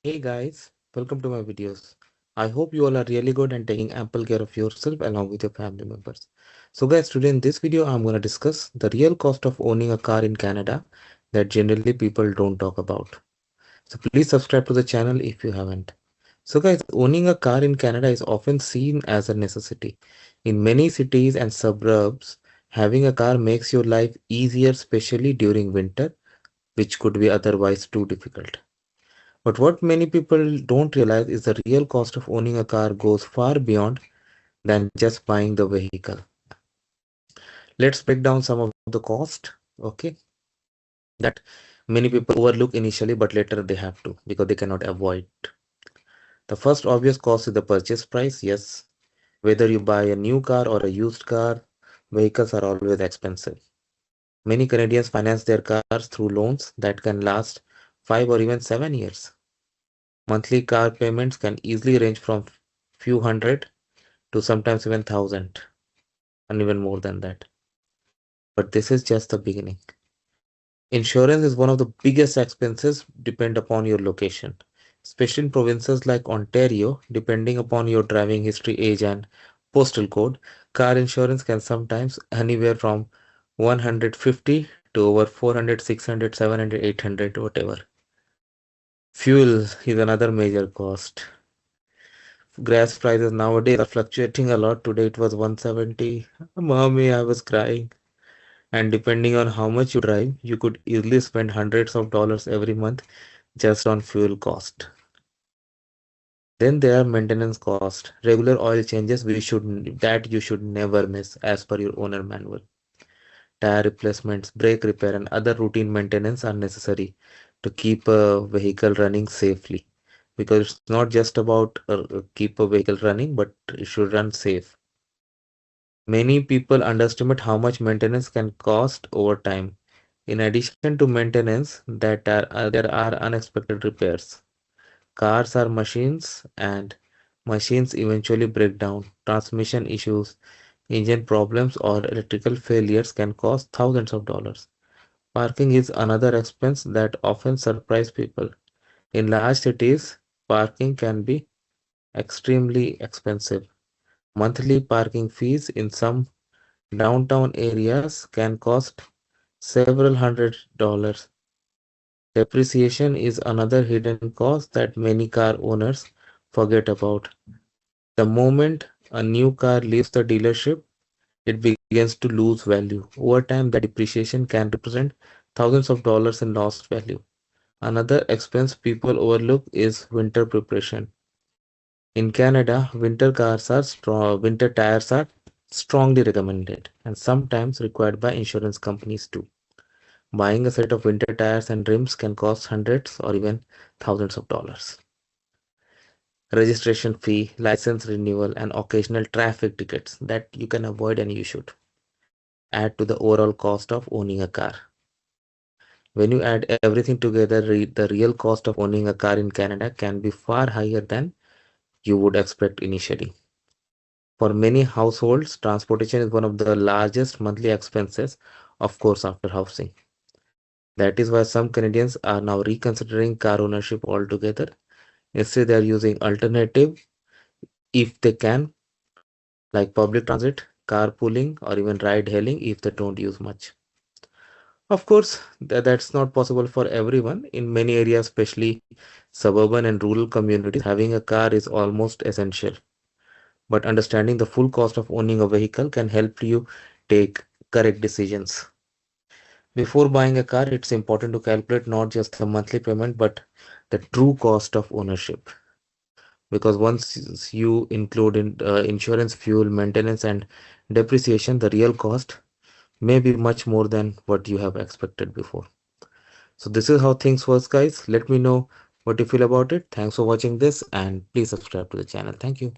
Hey guys, welcome to my videos. I hope you all are really good and taking ample care of yourself along with your family members. So guys, today in this video, I'm going to discuss the real cost of owning a car in Canada that generally people don't talk about. So please subscribe to the channel if you haven't. So guys, owning a car in Canada is often seen as a necessity. In many cities and suburbs, having a car makes your life easier, especially during winter, which could be otherwise too difficult. But what many people don't realize is the real cost of owning a car goes far beyond than just buying the vehicle. Let's break down some of the cost, okay, that many people overlook initially, but later they have to because they cannot avoid. The first obvious cost is the purchase price. Yes, whether you buy a new car or a used car, vehicles are always expensive. Many Canadians finance their cars through loans that can last 5 or even 7 years. Monthly car payments can easily range from few hundred to sometimes even thousand and even more than that. But this is just the beginning. Insurance is one of the biggest expenses depend upon your location, especially in provinces like Ontario. Depending upon your driving history, age, and postal code, car insurance can sometimes anywhere from 150 to over 400, 600, 700, 800, whatever. Fuel is another major cost. Gas prices nowadays are fluctuating a lot. Today it was 170. Mommy, I was crying. And depending on how much you drive, you could easily spend hundreds of dollars every month just on fuel cost. Then there are maintenance cost, regular oil changes that you should never miss as per your owner manual. Tire replacements, brake repair, and other routine maintenance are necessary to keep a vehicle running safely. Because it's not just about keep a vehicle running, but it should run safe. Many people underestimate how much maintenance can cost over time. In addition to maintenance, there are unexpected repairs. Cars are machines, and machines eventually break down. Transmission issues, engine problems, or electrical failures can cost thousands of dollars. Parking is another expense that often surprise people. In large cities, parking can be extremely expensive. Monthly parking fees in some downtown areas can cost several hundred dollars. Depreciation is another hidden cost that many car owners forget about. The moment a new car leaves the dealership, it begins to lose value. Over time, that depreciation can represent thousands of dollars in lost value. Another expense people overlook is winter preparation. In Canada, winter tires are strongly recommended and sometimes required by insurance companies too. Buying a set of winter tires and rims can cost hundreds or even thousands of dollars. Registration fee, license renewal, and occasional traffic tickets that you can avoid and you should add to the overall cost of owning a car. When you add everything together, the real cost of owning a car in Canada can be far higher than you would expect initially. For many households, transportation is one of the largest monthly expenses, of course, after housing. That is why some Canadians are now reconsidering car ownership altogether. Instead, they are using alternative if they can, like public transit, carpooling, or even ride hailing if they don't use much. Of course, that's not possible for everyone. In many areas, especially suburban and rural communities, having a car is almost essential. But understanding the full cost of owning a vehicle can help you take correct decisions. Before buying a car, it's important to calculate not just the monthly payment, but the true cost of ownership. Because once you include insurance, fuel, maintenance, and depreciation, the real cost may be much more than what you have expected before. So this is how things work, guys. Let me know what you feel about it. Thanks for watching this, and please subscribe to the channel. Thank you.